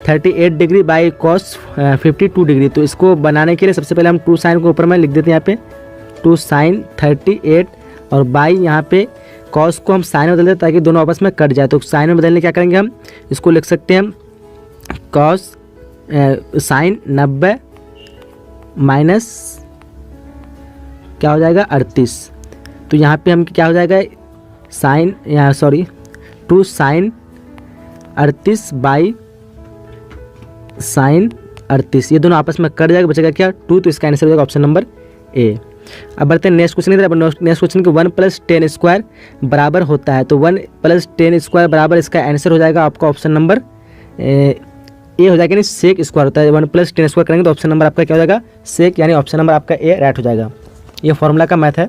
38 degree by cos 52 degree. तो इसको बनाने के लिए सबसे पहले हम 2 साइन को ऊपर में लिख देते हैं, यहाँ पे 2 साइन 38 और बाई यहाँ पे कॉस को हम साइन में बदल देते ताकि दोनों आपस में कट जाए। तो साइन में बदलने क्या करेंगे हम, इसको लिख सकते हैं कॉस साइन 90 माइनस क्या हो जाएगा 38। तो यहाँ पे हम क्या हो जाएगा साइन, यहाँ सॉरी 2 साइन 38 बाई साइन 38, ये दोनों आपस में कट जाएगा, बचेगा क्या 2। तो इसका आंसर हो जाएगा ऑप्शन नंबर ए। अब बढ़ते हैं नेक्स्ट क्वेश्चन की तरफ। नेक्स्ट क्वेश्चन के 1 + 10 स्क्वायर बराबर होता है। तो 1 + 10 स्क्वायर बराबर, इसका आंसर हो जाएगा आपका ऑप्शन नंबर ए हो जाएगा, यानी सेक स्क्वायर होता है। 1 + 10 स्क्वायर करेंगे तो ऑप्शन नंबर आपका क्या हो जाएगा सेक, यानी ऑप्शन नंबर आपका ए राइट हो जाएगा। ये फॉर्मूला का मैथ है।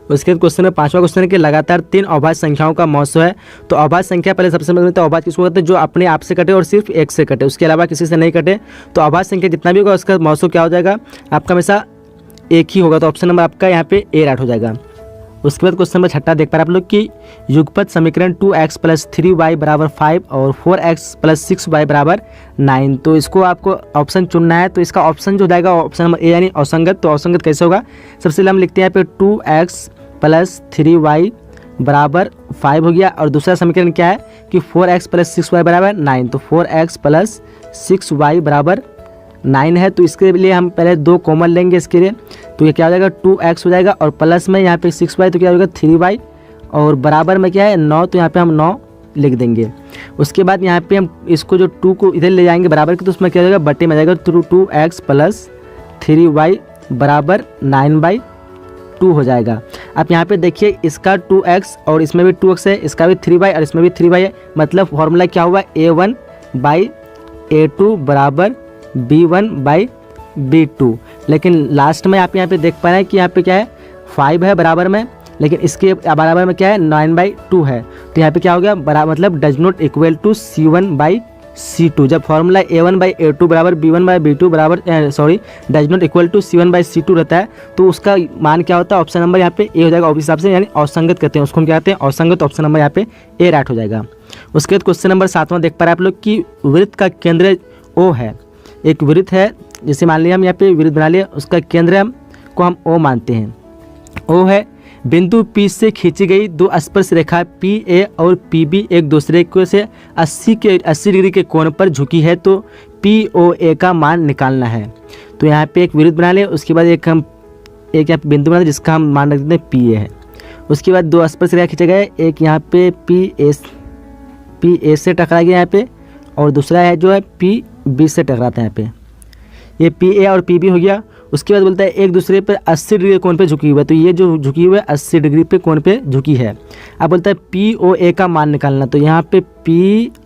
उसके बाद क्वेश्चन में 5वां क्वेश्चन है कि लगातार 3 अभाज्य संख्याओं का मौसो है। तो अभाज्य संख्या पहले सबसे पहले तो अभाज्य किसको कहते हैं, जो अपने आप से कटे और सिर्फ एक से कटे, उसके अलावा किसी से नहीं कटे। तो अभाज्य संख्या जितना भी होगा उसका मौसो क्या हो जाएगा आपका हमेशा एक ही होगा। तो ऑप्शन नंबर आपका यहाँ पे ए राइट हो जाएगा। उसके बाद क्वेश्चन नंबर 6 देख पा रहे आप लोग कि युगपत समीकरण 2x + 3y = 5 और 4x + 6y = 9। तो इसको आपको ऑप्शन चुनना है। तो इसका ऑप्शन जो जाएगा ऑप्शन नंबर ए यानी असंगत। तो असंगत कैसे होगा, सबसे पहले हम लिखते हैं यहाँ पे 2x + 3y = 5 हो गया, और दूसरा समीकरण क्या है कि 4x + 6y = 9। तो 4x + 6y = 9 है। तो इसके लिए हम पहले 2 कॉमन लेंगे इसके लिए। तो ये क्या हो जाएगा 2x हो जाएगा, और प्लस में यहाँ पे 6y तो क्या होगा 3y, और बराबर में क्या है 9, तो यहाँ पे हम 9 लिख देंगे। उसके बाद यहाँ पे हम इसको जो 2 को इधर ले जाएंगे बराबर के, तो उसमें क्या हो जाएगा बटे में जाएगा। तो 2x + 3y = 9/2 हो जाएगा। अब यहाँ पे देखिए इसका 2x और इसमें भी 2x है, इसका भी 3y और इसमें भी 3y है। मतलब फॉर्मूला क्या हुआ a1/a2 = b1/b2। लेकिन लास्ट में आप यहाँ पे देख पा रहे हैं कि यहाँ पे क्या है 5 है बराबर में, लेकिन इसके बराबर में क्या है 9/2 है। तो यहाँ पे क्या हो गया मतलब does not equal to c1/c2। जब formula a1/a2 = b1/b2 does not equal to c1/c2 रहता है, तो उसका मान क्या होता है ऑप्शन नंबर यहाँ पे ए हो जाएगा। उस हिसाब से यानी असंगत कहते हैं उसको, हम क्या कहते हैं असंगत। ऑप्शन नंबर यहाँ पे ए राइट हो जाएगा। उसके बाद क्वेश्चन नंबर 7वां देख पा रहे हैं आप लोग कि वृत्त का केंद्र O है। एक वृत्त है, जैसे मान लिया हम यहाँ पे वृत्त बना लिया, उसका केंद्र को हम O मानते हैं। O है बिंदु P से खींची गई 2 स्पर्श रेखा PA और PB एक दूसरे को से 80 डिग्री के कोण पर झुकी है। तो POA का मान निकालना है। तो यहाँ पे एक वृत्त बना लिया, उसके बाद एक यहाँ पे बिंदु बना जिसका हम मान रख देते हैं PA है। उसके बाद 2 स्पर्श रेखा खींचे गए, एक यहाँ पे PA से टकरा गया यहाँ पे, और दूसरा है जो है PB से टकराता है यहाँ पे। ये PA और PB हो गया। उसके बाद बोलता है एक दूसरे पर 80 डिग्री कोण पे झुकी हुई है। तो ये जो झुकी हुई है 80 डिग्री पे कोण पे झुकी है। अब बोलता है POA का मान निकालना। तो यहाँ पे P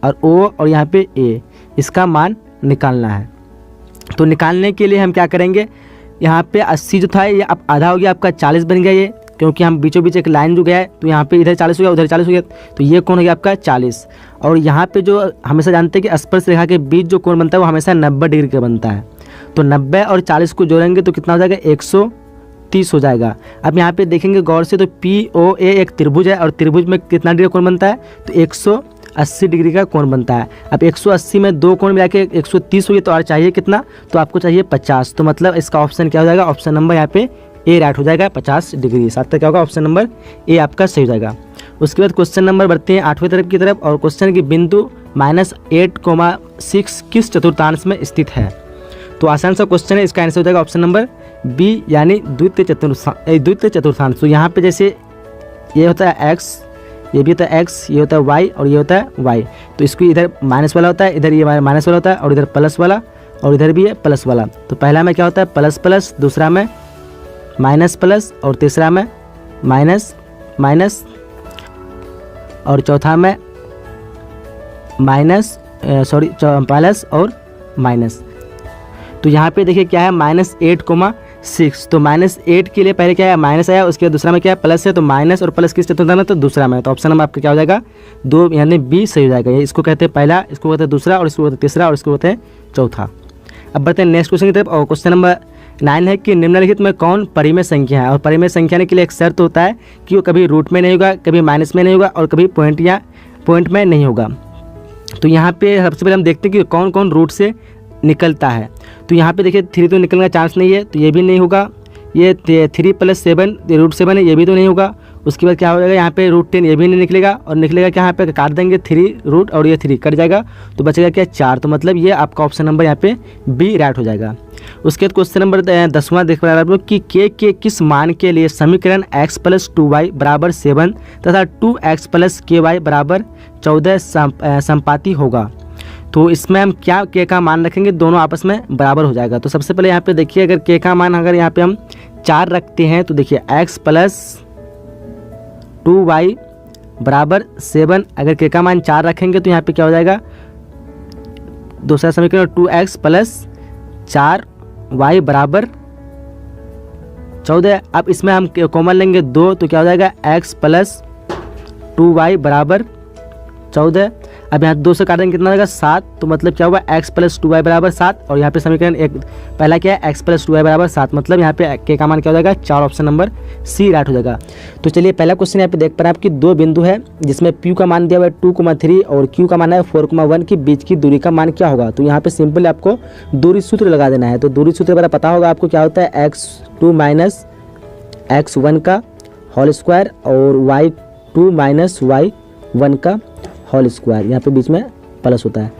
और O और यहाँ पे A, इसका मान निकालना है। तो निकालने के लिए हम क्या करेंगे, यहाँ पे 80 जो था ये अब आधा हो गया, आपका 40 बन गया ये, क्योंकि हम बीचों बीच एक लाइन जो गया है। तो यहाँ पे इधर 40 हो गया, उधर 40 हो गया, तो ये कोण हो गया आपका 40। और यहाँ पे जो हमेशा जानते हैं कि स्पर्श रेखा के बीच जो कोण बनता है वो हमेशा 90 डिग्री का बनता है। तो 90 और 40 को जोड़ेंगे तो कितना हो जाएगा 130 हो जाएगा। अब यहाँ पे देखेंगे गौर से, तो POA एक त्रिभुज है, और त्रिभुज में कितना डिग्री कोण बनता है तो 180 डिग्री का कोण बनता है। अब 180 में 2 कोण मिला के 130 हुई, तो और चाहिए कितना, तो आपको चाहिए 50। तो मतलब इसका ऑप्शन क्या हो जाएगा, ऑप्शन नंबर यहाँ पे ए राइट हो जाएगा 50 डिग्री। साथ तक क्या होगा ऑप्शन नंबर ए आपका सही हो जाएगा। उसके बाद क्वेश्चन नंबर बढ़ते हैं 8वें तरफ की तरफ, और क्वेश्चन की बिंदु -8,6 किस चतुर्थांश में स्थित है। तो आसान सा क्वेश्चन है, इसका आंसर हो जाएगा ऑप्शन नंबर बी यानी द्वितीय चतुर्थांश। तो यहाँ पे जैसे ये होता है x, ये भी होता है x, ये होता है y और ये होता है y। तो इसको इधर माइनस वाला होता है, इधर ये माइनस वाला होता है, और इधर प्लस वाला, और इधर भी है प्लस वाला। तो पहला में क्या होता है प्लस प्लस, दूसरा में माइनस प्लस, और तीसरा में माइनस माइनस, और चौथा में माइनस प्लस और माइनस। तो यहाँ पे देखिए क्या है -8,6। तो -8 के लिए पहले क्या है माइनस आया, उसके बाद दूसरा में क्या है प्लस है। तो माइनस और प्लस किस चतुर्थांश में, तो दूसरा में। तो ऑप्शन नंबर आपका क्या हो जाएगा 2 यानी बी सही हो जाएगा। ये इसको कहते हैं पहला, इसको कहते हैं दूसरा, और इसको कहते हैं तीसरा, और इसको कहते हैं चौथा। अब बढ़ते हैं नेक्स्ट क्वेश्चन की तरफ, और क्वेश्चन नंबर 9 है कि निम्नलिखित में कौन परिमेय संख्या है। और परिमेय संख्या के लिए एक शर्त होता है कि वो कभी रूट में नहीं होगा, कभी माइनस में नहीं होगा, और कभी पॉइंट में नहीं होगा। तो यहाँ पे सबसे पहले हम देखते हैं कि कौन कौन रूट से निकलता है। तो यहाँ पे देखिए 3 तो निकलने का चांस नहीं है, तो ये भी नहीं होगा। ये 3 + 7 √7 है, ये भी तो नहीं होगा। उसके बाद क्या हो जाएगा, यहाँ पे √10 ये भी नहीं निकलेगा, और निकलेगा क्या, यहाँ पे काट देंगे 3 रूट और ये 3 कट जाएगा, तो बचेगा क्या 4। तो मतलब ये आपका ऑप्शन नंबर यहाँ पे बी राइट हो जाएगा। उसके बाद क्वेश्चन नंबर 10वां देख पा रहे हैं आप लोग कि के किस मान के लिए समीकरण x + 2y = 7 तथा 2x + ky = 14 संपाती होगा। तो इसमें हम क्या के का मान रखेंगे, दोनों आपस में बराबर हो जाएगा। तो सबसे पहले यहाँ पे देखिए, अगर के का मान अगर यहाँ पे हम 4 रखते हैं तो देखिए x + 2y = 7, अगर के का मान 4 रखेंगे तो यहाँ पे क्या हो जाएगा, दूसरा समीकरण 2x + 4y = 14। अब इसमें हम कॉमन लेंगे 2, तो क्या हो जाएगा x + 2y = 14। अब यहाँ 2 से काटेंगे कितना होगा 7, तो मतलब क्या हुआ x + 2y = 7, और यहाँ पे समीकरण एक पहला क्या है x + 2y = 7, मतलब यहाँ पे के का मान क्या हो जाएगा 4, ऑप्शन नंबर सी राइट हो जाएगा। तो चलिए पहला क्वेश्चन यहाँ पे देख पा रहे हैं आपकी 2 बिंदु है जिसमें p का मान दिया हुआ है 2,3 और q का मान है 4,1 की बीच की दूरी का मान क्या होगा। तो यहाँ पे सिंपल आपको दूरी सूत्र लगा देना है। तो दूरी सूत्र पता होगा आपको, क्या होता है x2 - x1 का होल स्क्वायर और y2 - y1 का होल स्क्वायर, यहाँ पे बीच में प्लस होता है,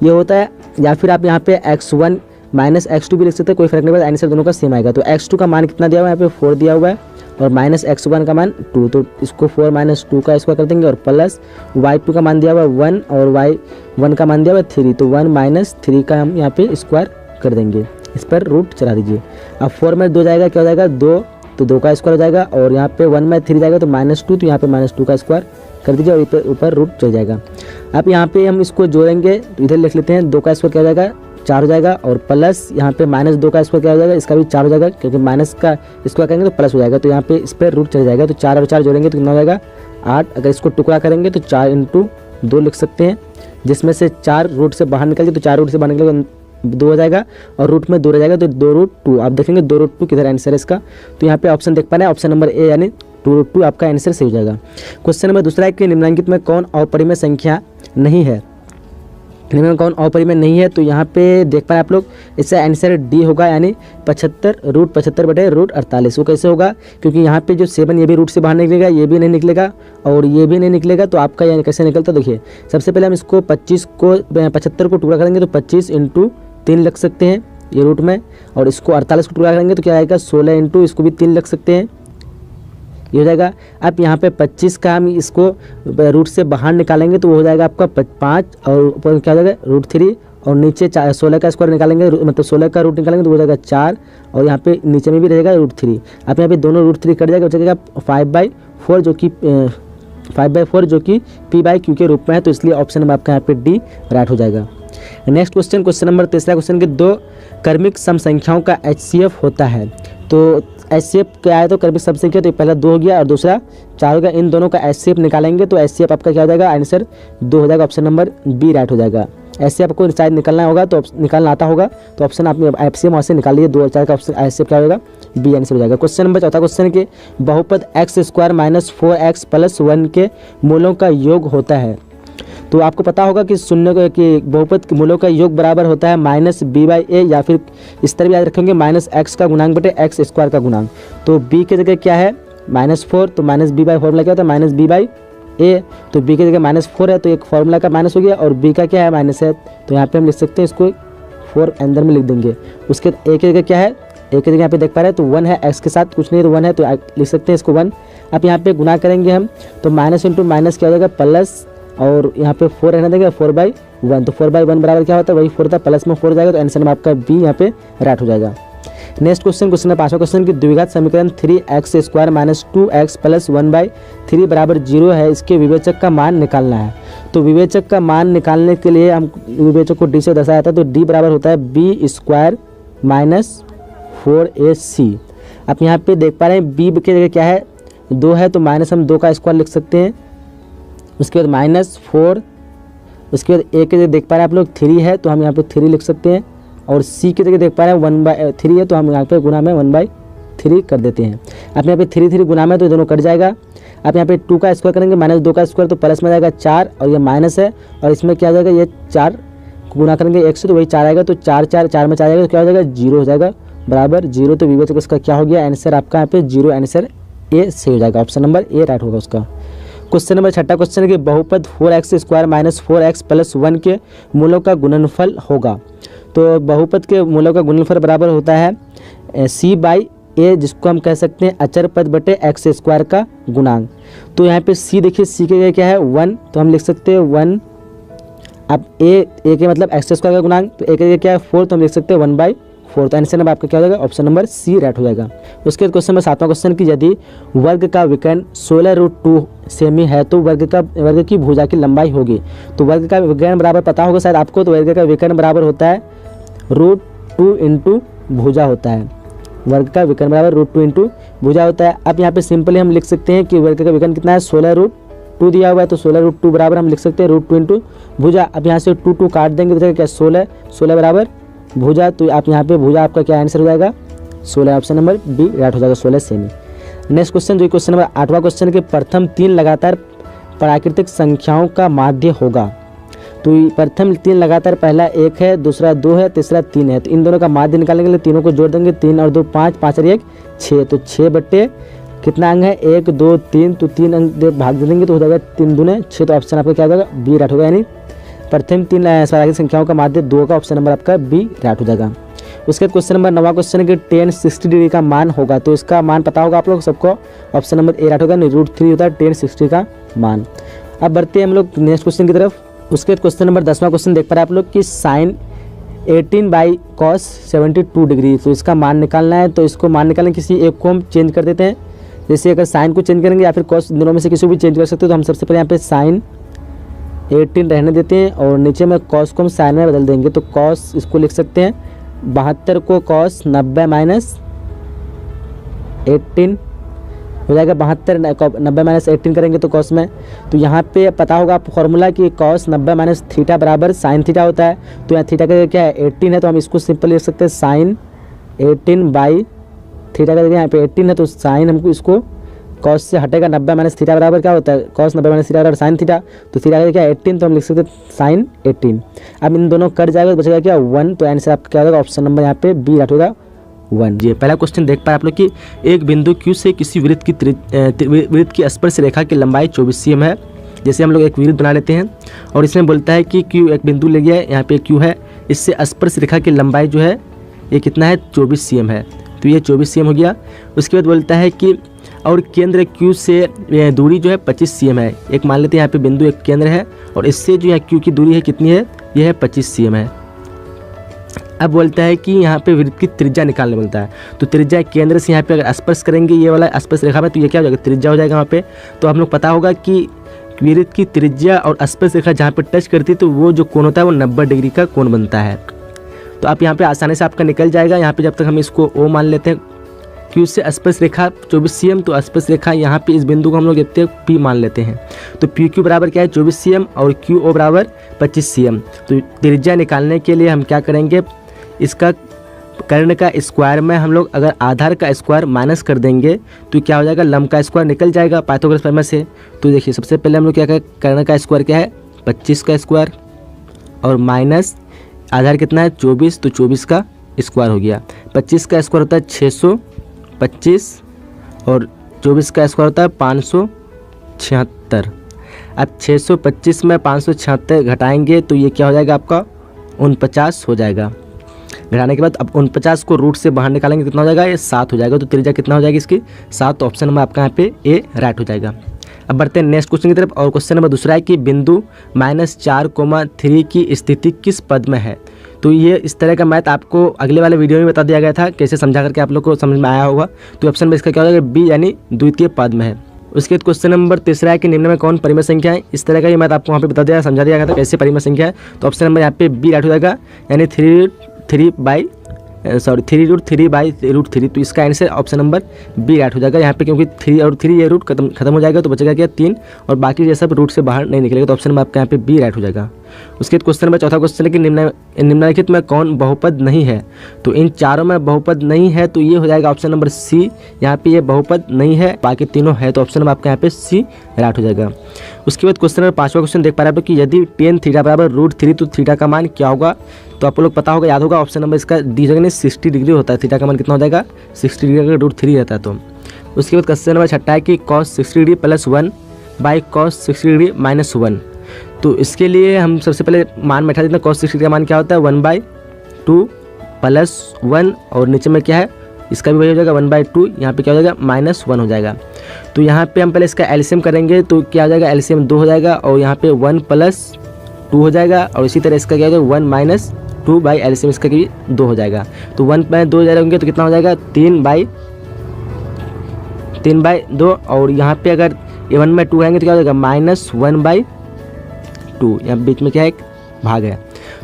ये होता है। या फिर आप यहाँ पे x1 - x2 भी लिख सकते हैं, कोई फर्क नहीं पड़ता, आंसर दोनों का सेम आएगा। तो x2 का मान कितना दिया हुआ है, यहाँ पे 4 दिया हुआ है, और -x1 का मान 2, तो इसको 4 - 2 का स्क्वायर कर देंगे, और प्लस y2 का मान दिया हुआ है 1 और y1 का मान दिया हुआ है 3, तो 1 - 3 का हम यहाँ पे स्क्वायर कर देंगे, इस पर रूट चला दीजिए। अब 4 में 2 जाएगा, क्या हो जाएगा 2, तो 2 का स्क्वायर हो जाएगा, और यहाँ पे 1 में 3 जाएगा तो -2, तो यहाँ पे -2 का स्क्वायर कर दीजिए, और ऊपर रूट चल जाएगा। अब यहाँ पे हम इसको जोड़ेंगे, तो इधर लिख लेते हैं, 2 का स्क्वायर क्या हो जाएगा 4 हो जाएगा, और प्लस यहाँ पे -2 का स्क्वायर क्या हो जाएगा, इसका भी 4 हो जाएगा, क्योंकि माइनस का स्क्वायर करेंगे तो प्लस हो जाएगा, तो यहाँ पे इस पर रूट चल जाएगा। तो 4 और 4 जोड़ेंगे तो कितना हो जाएगा 8। अगर इसको टुकड़ा करेंगे तो 4 × 2 लिख सकते हैं, जिसमें से 4 रूट से बाहर निकल जाए, तो 4 रूट से बाहर निकल 2 हो जाएगा, और रूट में 2 रह जाएगा, तो 2√2। आप देखेंगे 2√2 किधर आंसर है इसका। तो यहाँ पे ऑप्शन देख पा रहे हैं, ऑप्शन नंबर ए यानी 2√2 आपका आंसर सही हो जाएगा। क्वेश्चन नंबर दूसरा है कि निम्नलिखित में कौन अपरिमेय संख्या नहीं है। निम्न में कौन अपरिमेय नहीं है, तो यहाँ पे देख पाए आप लोग, इसका आंसर डी होगा, यानी 75 √75/√48। वो कैसे होगा, क्योंकि यहाँ पे जो 7 ये भी रूट से बाहर निकलेगा, ये भी नहीं निकलेगा और ये भी नहीं निकलेगा, तो आपका यानी कैसे निकलता। देखिए सबसे पहले हम इसको 75 को टुकड़ा करेंगे तो 25 × 3 लिख सकते हैं ये रूट में, और इसको 48 को टुकड़ा करेंगे तो क्या आएगा 16 × इसको भी 3 लिख सकते हैं, ये हो जाएगा। अब यहाँ पे 25 का हम इसको रूट से बाहर निकालेंगे तो वो हो जाएगा आपका 5, और ऊपर क्या हो जाएगा √3, और नीचे 16 का स्क्वायर निकालेंगे, मतलब 16 का रूट निकालेंगे तो हो जाएगा 4, और यहाँ पे नीचे में भी रहेगा √3। अब यहाँ पे दोनों √3 कट जाएगा, बचेगा 5/4 जो कि 5/4 जो कि p/q के रूप में है, तो इसलिए ऑप्शन नंबर आपका यहाँ पे डी राइट हो जाएगा। नेक्स्ट क्वेश्चन नंबर तीसरा क्वेश्चन के 2 क्रमिक सम संख्याओं का HCF होता है। तो HCF क्या है, तो क्रमिक सम संख्या, तो पहला 2 हो गया और दूसरा 4 हो गया, इन दोनों का HCF निकालेंगे तो HCF आपका क्या हो जाएगा, आंसर 2 हो जाएगा, ऑप्शन नंबर बी राइट हो जाएगा। HCF आपको शायद निकालना होगा, तो निकालना आता होगा तो ऑप्शन आप HCF वहाँ से निकाल लीजिए, 2 और 4 का ऑप्शन HCF क्या होगा, बी आंसर हो जाएगा। क्वेश्चन नंबर चौथा क्वेश्चन के बहुपद x² - 4x + 1 के मूलों का योग होता है। तो आपको पता होगा कि शून्य कि बहुपद के मूलों का योग बराबर होता है -b/a, या फिर इस तरह भी याद रखेंगे -x का गुणांक बटे x² का गुणांक। तो b की जगह क्या है -4, तो -b/4 फॉर्मूला क्या होता है -b/a, तो b की जगह -4 है तो एक फॉर्मूला का माइनस हो गया, और b का क्या है माइनस है, तो यहाँ पे हम लिख सकते हैं इसको 4 अंदर में लिख देंगे। उसके a की जगह क्या है, a की जगह यहाँ पे देख पा रहे हैं तो 1 है, x के साथ कुछ नहीं तो 1 है, तो लिख सकते हैं इसको 1। अब यहाँ पे गुना करेंगे हम तो माइनस × माइनस क्या हो जाएगा प्लस, और यहाँ पे 4 रहने देंगे 4/1, तो 4/1 बराबर क्या होता है वही 4 था, प्लस में 4 जाएगा, तो आंसर में आपका बी यहाँ पे राइट हो जाएगा। नेक्स्ट क्वेश्चन नंबर 5वां क्वेश्चन की द्विघात समीकरण 3x² - 2x + 1/3 = 0 है, इसके विवेचक का मान निकालना है। तो विवेचक का मान निकालने के लिए हम विवेचक को डी से दर्शाया था, तो डी बराबर होता है b² - 4ac। आप यहाँ पे देख पा रहे हैं b की जगह क्या है 2 है, तो माइनस हम 2 का स्क्वायर लिख सकते हैं, उसके बाद -4, उसके बाद a की जगह देख पा रहे हैं आप लोग 3 है, तो हम यहाँ पे 3 लिख सकते हैं, और c की जगह देख पा रहे हैं 1/3 है, तो हम यहाँ पे गुना में 1/3 कर देते हैं। अब यहाँ पे 3 गुना में तो दोनों कट जाएगा। आप यहाँ पे 2 का स्क्वायर करेंगे -2 का स्क्वायर तो प्लस में जाएगा 4 और ये माइनस है और इसमें क्या आ जाएगा ये 4 गुना करेंगे 1 से तो वही 4 आएगा तो 4 में 4 जाएगा तो क्या हो जाएगा 0 हो जाएगा बराबर 0। तो विवेचक उसका क्या हो गया आंसर आपका यहाँ पे 0 आंसर ए सही हो जाएगा। ऑप्शन नंबर ए राइट होगा उसका। क्वेश्चन नंबर 6 क्वेश्चन है कि बहुपद 4x square minus 4x plus 1 के मूलों का गुणनफल होगा। तो बहुपद के मूलों का गुणनफल बराबर होता है c बाई ए, जिसको हम कह सकते हैं अचर पद बटे x स्क्वायर का गुणांक। तो यहाँ पे c देखिए c के क्या है 1, तो हम लिख सकते हैं 1। अब a के मतलब x स्क्वायर का गुणांक, तो a के क्या है 4, तो हम लिख सकते हैं 1/4। तो आंसर नंबर आपका क्या हो जाएगा ऑप्शन नंबर सी राइट हो जाएगा। उसके बाद क्वेश्चन नंबर 7वां क्वेश्चन कि यदि वर्ग का विकर्ण 16√2 सेमी है तो वर्ग की भुजा की लंबाई होगी। तो वर्ग का विकर्ण बराबर पता होगा शायद आपको, तो वर्ग का विकर्ण बराबर होता है √2 इंटू भुजा होता है। वर्ग का विकर्ण बराबर √2 इंटू भुजा होता है। अब यहाँ पे सिंपली हम लिख सकते हैं कि वर्ग का विकर्ण कितना है 16√2 दिया हुआ है, तो 16√2 बराबर हम लिख सकते हैं √2 इंटू भुजा। अब यहाँ से 2 काट देंगे तो क्या 16 बराबर भुजा, तो आप यहाँ पे भुजा आपका क्या आंसर हो जाएगा 16। ऑप्शन नंबर बी राइट हो जाएगा 16 सेमी। नेक्स्ट क्वेश्चन जो क्वेश्चन नंबर 8वां क्वेश्चन के प्रथम 3 लगातार प्राकृतिक संख्याओं का माध्य होगा। तो प्रथम 3 लगातार पहला 1 है, दूसरा 2 है, तीसरा 3 है। तो इन दोनों का माध्य निकालने के लिए तीनों को जोड़ देंगे, 3 और 2 5, 5 और 1 6, तो 6 बट्टे कितना अंक है 1 2 3, तो 3 अंक भाग दे देंगे तो हो जाएगा 3 दूने 6। तो ऑप्शन आपका क्या हो जाएगा बी राइट होगा, यानी प्रथम 3 प्राकृतिक संख्याओं का माध्य 2 का ऑप्शन नंबर आपका बी राइट हो जाएगा। उसके क्वेश्चन नंबर 9वां क्वेश्चन है कि tan 60 डिग्री का मान होगा। तो इसका मान पता होगा आप लोग सबको, ऑप्शन नंबर ए राइट होगा, √3 होता है tan 60 का मान। अब बढ़ते हैं हम लोग नेक्स्ट क्वेश्चन की तरफ। उसके क्वेश्चन नंबर 10वां क्वेश्चन देख पा रहे हैं आप लोग कि sin 18/cos 72 डिग्री। तो इसका मान निकालना है, तो इसको मान निकालने किसी एक को हम चेंज कर देते हैं। जैसे अगर साइन को चेंज करेंगे या फिर कॉस, दोनों में से किसी को भी चेंज कर सकते हो। तो हम सबसे पहले यहाँ पे sin 18 रहने देते हैं और नीचे में कॉस को हम साइन में बदल देंगे। तो कॉस इसको लिख सकते हैं 72 को कॉस 90 माइनस 18 हो जाएगा 72, 90 माइनस 18 करेंगे तो कॉस में। तो यहाँ पे पता होगा आपको फॉर्मूला कि कॉस 90 माइनस थीटा बराबर साइन थीटा होता है। तो यहाँ थीटा का क्या है 18 है, तो हम इसको सिंपल लिख सकते हैं साइन 18 थीटा का यहाँ पे 18 है, तो साइन हमको इसको कॉस से हटेगा 90 माइनस थीटा बराबर क्या होता है कॉस 90 माइनस थीटा बराबर साइन थीटा। तो थीटा का क्या 18, तो हम लिख सकते हैं साइन 18। अब इन दोनों कट जाएगा तो बचेगा क्या 1। तो आंसर आपका क्या होगा ऑप्शन नंबर यहाँ पे बी राइट होगा 1। ये पहला क्वेश्चन देख पाए आप लोग कि एक बिंदु Q से किसी वृत्त की स्पर्श रेखा की लंबाई 24 cm है। जैसे हम लोग एक वृत्त बना लेते हैं और इसमें बोलता है कि Q एक बिंदु ले गया है, यहाँ पे Q है, इससे स्पर्श रेखा की लंबाई जो है ये कितना है 24 cm है। तो ये 24 cm हो गया। उसके बाद बोलता है कि और केंद्र Q से दूरी जो है 25 cm है। एक मान लेते हैं यहाँ पे बिंदु एक केंद्र है और इससे जो है Q की दूरी है कितनी है, ये है 25 cm है। अब बोलता है कि यहाँ पे वृत्त की त्रिज्या निकालने बोलता है। तो त्रिज्या केंद्र से यहाँ पे अगर स्पर्श करेंगे ये वाला स्पर्श रेखा में, तो ये क्या हो जाएगा त्रिज्या हो जाएगा वहाँ पे। तो हम लोग पता होगा कि वृत्त की त्रिज्या और स्पर्श रेखा जहाँ पे टच करती है तो वो जो कोण होता है वो 90 डिग्री का कोण बनता है। तो आप यहाँ पे आसानी से आपका निकल जाएगा। यहाँ पे जब तक हम इसको O मान लेते हैं, Q से स्पर्श रेखा 24 cm, तो स्पर्श रेखा यहाँ पे इस बिंदु को हम लोग देखते हैं P मान लेते हैं। तो PQ बराबर क्या है 24 cm और QO बराबर 25 cm। तो त्रिज्या निकालने के लिए हम क्या करेंगे, इसका कर्ण का स्क्वायर में हम लोग अगर आधार का स्क्वायर माइनस कर देंगे तो क्या हो जाएगा लंब का स्क्वायर निकल जाएगा पाइथागोरस प्रमेय से। तो देखिए सबसे पहले हम लोग क्या करें, कर्ण का स्क्वायर क्या है 25 का स्क्वायर और माइनस आधार कितना है 24, तो 24 का स्क्वायर हो गया। 25 का स्क्वायर होता है 625 और 24 का स्क्वायर होता है 576। अब 625 में 576 घटाएंगे तो ये क्या हो जाएगा आपका 49 हो जाएगा। घटाने के बाद अब 49 को रूट से बाहर निकालेंगे कितना हो जाएगा, ये 7 हो जाएगा। तो त्रिज्या कितना हो जाएगी इसकी 7। ऑप्शन नंबर आपका यहाँ पे ए राइट हो जाएगा। अब बढ़ते हैं नेक्स्ट क्वेश्चन की तरफ और क्वेश्चन नंबर दूसरा है कि बिंदु -4,3 की स्थिति किस पद में है। तो ये इस तरह का मैथ आपको अगले वाले वीडियो में बता दिया गया था, कैसे समझा करके आप लोग को समझ में आया होगा। तो ऑप्शन में इसका क्या हो जाएगा बी यानी द्वितीय पद में है। उसके बाद क्वेश्चन नंबर तीसरा है कि निम्न में कौन परिमेय संख्या है। इस तरह का ये मैथ आपको वहाँ पे बता दिया समझा दिया गया था कैसे परिमेय संख्या है। तो ऑप्शन नंबर यहाँ पे बी राइट हो जाएगा यानी 3√3/√3। तो इसका answer option number B right हो जाएगा यहाँ पे, क्योंकि 3 और 3 ये रूट खत्म हो जाएगा तो बचेगा क्या 3 और बाकी ये सब रूट से बाहर नहीं निकलेगा। तो ऑप्शन नंबर आपका यहाँ पे बी राइट हो जाएगा। उसके बाद क्वेश्चन नंबर चौथा क्वेश्चन है कि निम्नलिखित में कौन बहुपद नहीं है। तो इन चारों में बहुपद नहीं है तो ये हो जाएगा ऑप्शन नंबर सी। यहाँ पे ये बहुपद नहीं है, बाकी तीनों है, तो ऑप्शन नंबर आपका यहाँ पे सी राइट हो जाएगा। उसके बाद क्वेश्चन नंबर पाँचवा क्वेश्चन देख पा रहे हैं कि यदि tan थीटा बराबर √3 तो थीटा का मान क्या होगा। तो आप लोग पता होगा, याद होगा, ऑप्शन नंबर इसका डी जगह 60 डिग्री होता है, थीटा का मान कितना हो जाएगा 60 डिग्री अगर √3 रहता है तो। उसके बाद क्वेश्चन नंबर छठा है कि cos 60 degree plus 1 by cos 60 degree minus 1। तो इसके लिए हम सबसे पहले मान बैठा देते हैं। cos 60 डिग्री का मान क्या होता है 1/2 प्लस 1 और नीचे में क्या है इसका भी वही हो जाएगा 1/2, यहाँ पे क्या हो जाएगा -1 हो जाएगा। तो यहाँ पे हम पहले इसका एलसीएम करेंगे तो क्या हो जाएगा एलसीएम 2 हो जाएगा और यहाँ पे 1 + 2 हो जाएगा और इसी तरह इसका क्या हो जाएगा 1 - 2 बाई एलसीएम इसका भी 2 हो जाएगा। तो 1/2 जाएंगे तो कितना हो जाएगा 3/2 और यहाँ पे अगर 1/2 आएंगे तो क्या हो जाएगा -1/2। यहाँ बीच में क्या है एक भाग है।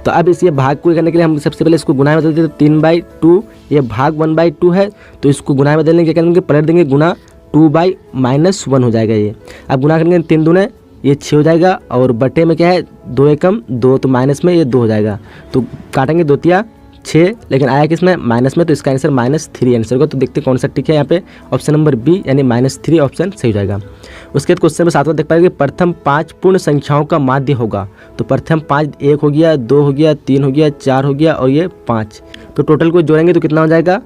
तो अब इस ये भाग को करने के लिए हम सबसे पहले इसको गुना में बदल देते हैं 3/2, ये भाग 1/2 है तो इसको गुना में बदलने क्या करेंगे पलट देंगे गुना 2/-1 हो जाएगा ये। अब गुना करेंगे 3 दूने ये 6 हो जाएगा और बटे में क्या है 2 एकम 2 तो माइनस में ये 2 हो जाएगा। तो काटेंगे 2 तिया 6 लेकिन आया किसमें माइनस में, तो इसका आंसर -3 आंसर होगा। तो देखते हैं कौन सा टिक है यहाँ पे, ऑप्शन नंबर बी यानी -3 ऑप्शन सही हो जाएगा। उसके बाद क्वेश्चन में 7वां देख पाएंगे प्रथम 5 पूर्ण संख्याओं का माध्य होगा। तो प्रथम 5 1 हो गया, 2 हो गया, 3 हो गया, 4 हो गया और ये 5। तो टोटल को जोड़ेंगे तो कितना हो जाएगा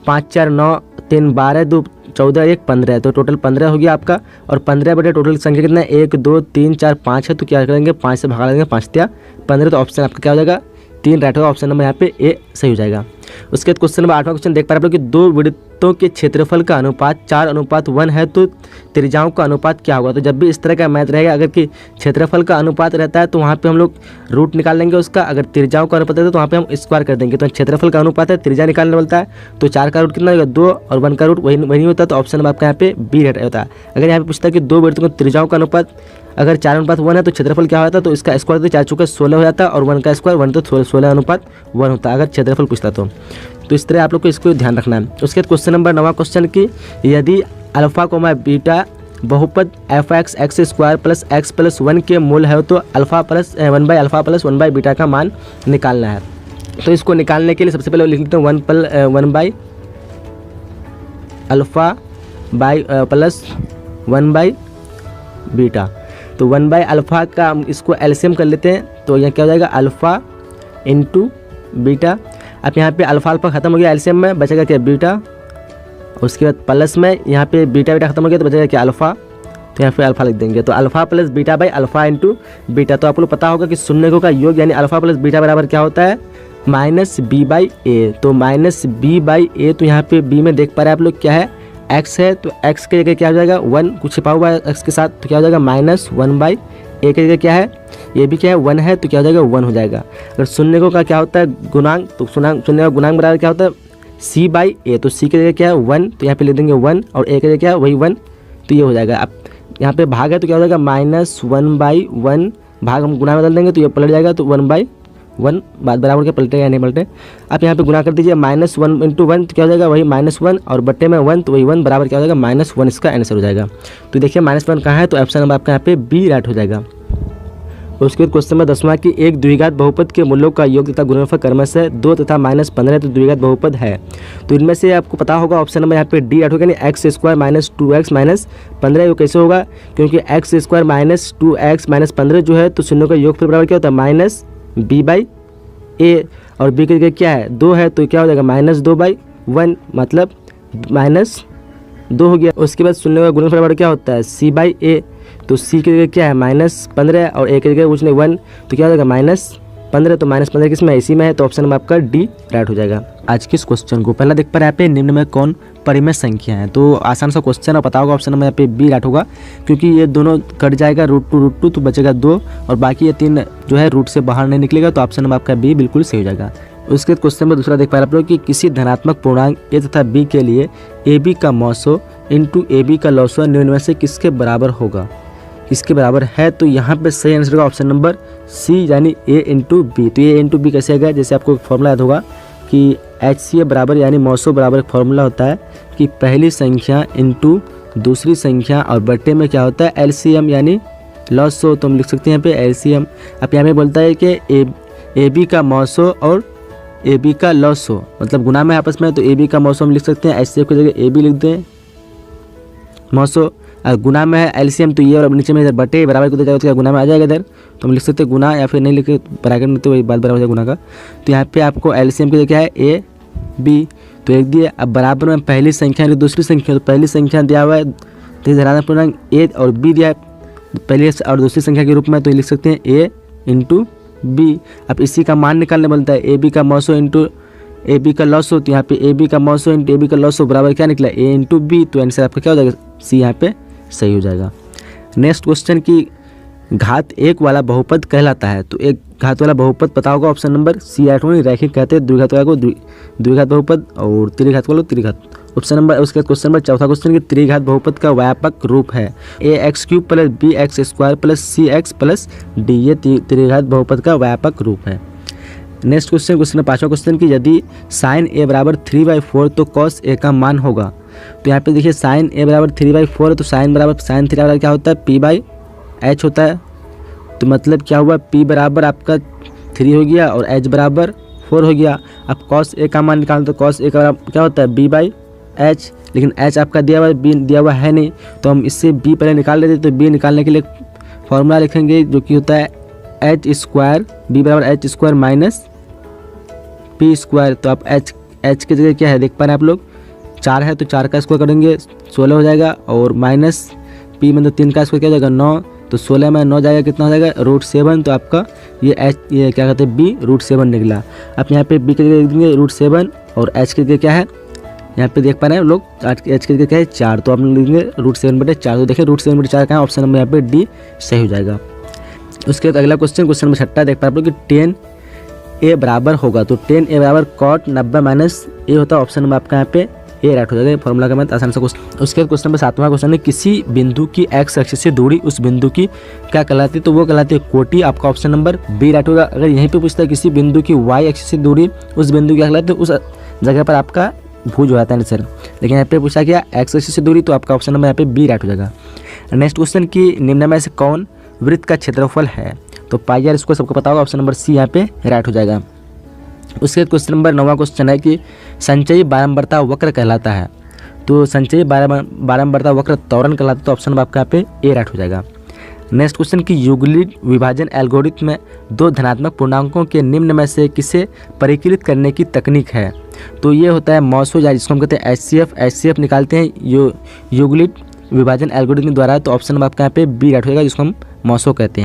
5 4 9 3 12 2 14 1 15। तो टोटल 15 हो गया आपका और 15 बटे टोटल संख्या कितना है 1 2 3 4 5 है। तो क्या करेंगे 5 से भगा देंगे 5 तिया 15। तो ऑप्शन आपका क्या हो जाएगा 3 राइट होगा, ऑप्शन नंबर यहाँ पे ए सही हो जाएगा। उसके बाद क्वेश्चन नंबर 8वां क्वेश्चन देख पा रहे हैं कि 2 वृत्तों के क्षेत्रफल का अनुपात 4:1 है तो त्रिज्याओं का अनुपात क्या होगा। तो जब भी इस तरह का मैथ रहेगा, अगर कि क्षेत्रफल का अनुपात रहता है तो वहाँ पे हम लोग रूट निकाल लेंगे उसका, अगर त्रिज्याओं का अनुपात रहता है तो वहाँ पे हम स्क्वायर कर देंगे। तो क्षेत्रफल का अनुपात है, त्रिज्या निकालने बोलता है तो 4 का रूट कितना होगा 2 और 1 का रूट वही नहीं होता। तो ऑप्शन नंबर आपका यहाँ पे बी राइट होता है। अगर यहाँ पे पूछता है कि 2 वृत्तों के त्रिज्याओं का अनुपात अगर 4:1 है तो क्षेत्रफल क्या होता है, तो इसका स्क्वायर तो 4 चुका 16 हो जाता है और 1 का स्क्वायर 1 तो 16:1 होता है अगर क्षेत्रफल पूछता तो इस तरह आप लोग को इसको ध्यान रखना है। उसके बाद क्वेश्चन नंबर 9वां क्वेश्चन की यदि अल्फा कोमा बीटा बहुपद fx x² plus x plus 1 के मूल है तो अल्फा प्लस 1/अल्फा प्लस 1/बीटा का मान निकालना है। तो इसको निकालने के लिए सबसे पहले लिख लेते हैं 1/अल्फा प्लस 1/बीटा। तो 1/अल्फा का हम इसको एलसीएम कर लेते हैं तो यह क्या हो जाएगा अल्फ़ा इंटू बीटा। अब यहाँ पे अल्फा खत्म हो गया एलसीएम में, बचेगा क्या बीटा। उसके बाद प्लस में यहाँ पे बीटा खत्म हो गया तो बचेगा क्या अल्फ़ा, तो यहाँ पे अल्फा लिख देंगे। तो alpha plus beta by alpha into beta. तो आप लोग पता होगा कि शून्यकों का योग यानी अल्फा प्लस बीटा बराबर क्या होता है -b/a। तो -b/a तो यहाँ पे b में देख पा रहे हैं आप लोग क्या है x है, तो x के जगह क्या हो जाएगा 1 कुछ छिपा हुआ है x के साथ तो क्या हो जाएगा -1/a के जगह क्या है ये भी क्या है 1 है तो क्या हो जाएगा 1 हो जाएगा। अगर शून्यकों का क्या होता है गुणांक, तो शून्य का गुणांक बराबर क्या होता है c/a। तो c की जगह क्या है 1 तो यहाँ पे ले देंगे 1 और a की जगह क्या है वही 1 तो ये हो जाएगा। अब यहाँ पे भाग है तो क्या हो जाएगा -1/1 भाग हम गुणा में बदल देंगे तो ये पलट जाएगा तो 1/1 बात बराबर के पलटेगा या नहीं पलटे। आप यहाँ पे गुणा कर दीजिए -1 × 1 तो क्या हो जाएगा वही -1 और बट्टे में 1 तो वही 1 बराबर क्या हो जाएगा -1 इसका आंसर हो जाएगा। तो देखिए -1 कहाँ है तो ऑप्शन नंबर आपका यहाँ पे बी राइट हो जाएगा। उसके बाद क्वेश्चन नंबर 10वां की एक द्विघात बहुपद के मूल्यों का योग तथा गुणनफल क्रमशः 2 तथा -15 तो द्विघात बहुपद है। तो इनमें से आपको पता होगा ऑप्शन नंबर यहाँ पे डी राइट होगा यानी x² - 2x - 15। ये कैसे होगा क्योंकि x² - 2x - 15 जो है तो शून्यों का योगफल बराबर क्या होता है -b/a और b की जगह क्या है 2 है तो क्या हो जाएगा -2/1 मतलब -2 हो गया। उसके बाद शून्य का गुणनफल बराबर क्या होता है c/a। तो c की जगह क्या है -15 और a की जगह कुछ नहीं 1 तो क्या हो जाएगा -15। तो -15 किस में इसी में है तो ऑप्शन नंबर आपका डी राइट हो जाएगा। आज के इस क्वेश्चन को पहला देख पा रहे हैं यहाँ पे निम्न में कौन परिमेय संख्या है। तो आसान सा क्वेश्चन है, पता होगा ऑप्शन नंबर यहाँ पे बी राइट होगा क्योंकि ये दोनों कट जाएगा √2 तो बचेगा 2 और बाकी ये 3 जो है रूट से बाहर नहीं निकलेगा तो ऑप्शन नंबर आपका बी बिल्कुल सही हो जाएगा। उसके बाद क्वेश्चन में दूसरा देख पा रहे हैं आप लोग कि किसी धनात्मक पूर्णांक ए तथा बी के लिए ए बी का मौसो इंटू ए बी का लौसो निम्न में से किसके बराबर होगा, किसके बराबर है। तो यहाँ पे सही आंसर होगा ऑप्शन नंबर सी यानी ए इंटू बी। तो ए इंटू बी कैसे आएगा, जैसे आपको फॉर्मूला याद होगा कि HCF बराबर यानी मौसो बराबर एक फॉर्मूला होता है कि पहली संख्या इंटू दूसरी संख्या और बट्टे में क्या होता है LCM यानी लॉसो, तो हम लिख सकते हैं यहाँ पे एलसीएम। अब यहाँ पे बोलता है कि ए बी का मौसो और ए बी का लॉसो, मतलब गुना में आपस में, तो ए बी का मौसो हम लिख सकते हैं एचसीएफ की जगह ए बी लिख दें मौसो। और गुना में है एलसीएम, तो ये और नीचे में इधर बटे बराबर को दे जाएगा तो गुना में आ जाएगा इधर, तो हम लिख सकते हैं गुना, या फिर नहीं लिखे ब्रैकेट में तो वही बात बराबर हो जाएगा गुना का। तो यहाँ पे आपको एलसीएम की जगह क्या है ए बी, तो एक दिए। अब बराबर में पहली संख्या या दूसरी संख्या, तो पहली संख्या दिया हुआ है धनात्मक पूर्णांक ए और बी दिया है पहली और दूसरी संख्या के रूप में, तो लिख सकते हैं ए इंटू बी। अब इसी का मान निकालने बोलता है ए बी का मौसो इंटू ए बी का लॉसो, तो यहाँ पे ए बी का मौसो इंटू ए बी का लॉसो बराबर क्या निकला ए इंटू बी, तो आंसर आपका क्या हो जाएगा सी यहाँ पे सही हो जाएगा। नेक्स्ट क्वेश्चन की घात एक वाला बहुपद कहलाता है, तो एक घात वाला बहुपद पता होगा ऑप्शन नंबर सी 8 में रैखिक कहते हैं, द्विघात वाला को द्विघात बहुपद और त्रिघात वाला त्रिघात। ऑप्शन नंबर उसके क्वेश्चन नंबर चौथा क्वेश्चन की त्रिघात बहुपद का व्यापक रूप है a x cube plus b x square plus c x plus d, ये त्रिघात बहुपद का व्यापक रूप है। नेक्स्ट क्वेश्चन पाँचवा क्वेश्चन की यदि साइन ए बराबर 3/4 तो कॉस ए का मान होगा, तो यहाँ पे देखिए साइन ए बराबर 3/4 है, तो साइन बराबर साइन थीटा बराबर क्या होता है p/h होता है, तो मतलब क्या हुआ p बराबर आपका 3 हो गया और h बराबर 4 हो गया। अब कॉस ए का मान निकालना, तो कॉस ए का बराबर क्या होता है b/h, लेकिन h आपका दिया हुआ है b दिया हुआ है नहीं, तो हम इससे b पहले निकाल लेते, तो b निकालने के लिए फॉर्मूला लिखेंगे जो कि होता है h स्क्वायर, b बराबर h square minus p square. तो आप h की जगह क्या है देख पा रहे हैं आप लोग 4 है, तो 4 का स्क्वायर करेंगे 16 हो जाएगा, और माइनस p मतलब 3 का स्क्वायर क्या हो जाएगा 9, तो 16 में 9 जाएगा कितना हो जाएगा √7, तो आपका ये क्या कहते हैं b √7 निकला। अब यहाँ पे b की जगह लिख देंगे √7 और h की जगह क्या है यहाँ पे देख पा रहे हैं लोग h की जगह क्या है 4, तो आप लिख देंगे √7/4, तो देखिए √7/4 का ऑप्शन नंबर यहाँ पे डी सही हो जाएगा। उसके बाद अगला क्वेश्चन नंबर 6 देख पा रहे हैं कि 10 a बराबर होगा, तो 10 a बराबर cot 90 माइनस a होता है, ऑप्शन नंबर आपका यहाँ पे ए राइट हो जाएगा फॉर्मूला का मत आसान सा क्वेश्चन। उसके बाद क्वेश्चन नंबर 7वां क्वेश्चन है किसी बिंदु की एक्स एक्सिस से दूरी उस बिंदु की क्या कहलाती है, तो वो कहलाती है कोटि, आपका ऑप्शन नंबर बी राइट होगा। अगर यहीं पे पूछता है किसी बिंदु की वाई एक्सिस से दूरी उस बिंदु की क्या कहलाती है, उस जगह पर आपका भुज हो जाता है आंसर, लेकिन यहाँ पे पूछा गया एक्स एक्सिस से दूरी, तो आपका ऑप्शन नंबर यहाँ पे बी राइट हो जाएगा। नेक्स्ट क्वेश्चन की निम्न में से कौन वृत्त का क्षेत्रफल है, तो पाई आर इसको सबको पता होगा, ऑप्शन नंबर सी यहाँ पे राइट हो जाएगा। उसके बाद क्वेश्चन नंबर 9वां क्वेश्चन है कि संचयी बारंबारता वक्र कहलाता है, तो संचयी बारंबारता वक्र त्वरण कहलाता है, तो ऑप्शन नंबर आपका यहाँ पे ए राइट हो जाएगा। नेक्स्ट क्वेश्चन की यूक्लिड विभाजन एल्गोरिथम में दो धनात्मक पूर्णांकों के निम्न में से किसे परिकलित करने की तकनीक है, तो ये होता है मॉसो, या जिसको हम कहते हैं एचसीएफ निकालते हैं यूक्लिड विभाजन एल्गोरिथम द्वारा, तो ऑप्शन नंबर आपका यहाँ पे बी राइट हो जाएगा, जिसको हम मॉसो कहते हैं।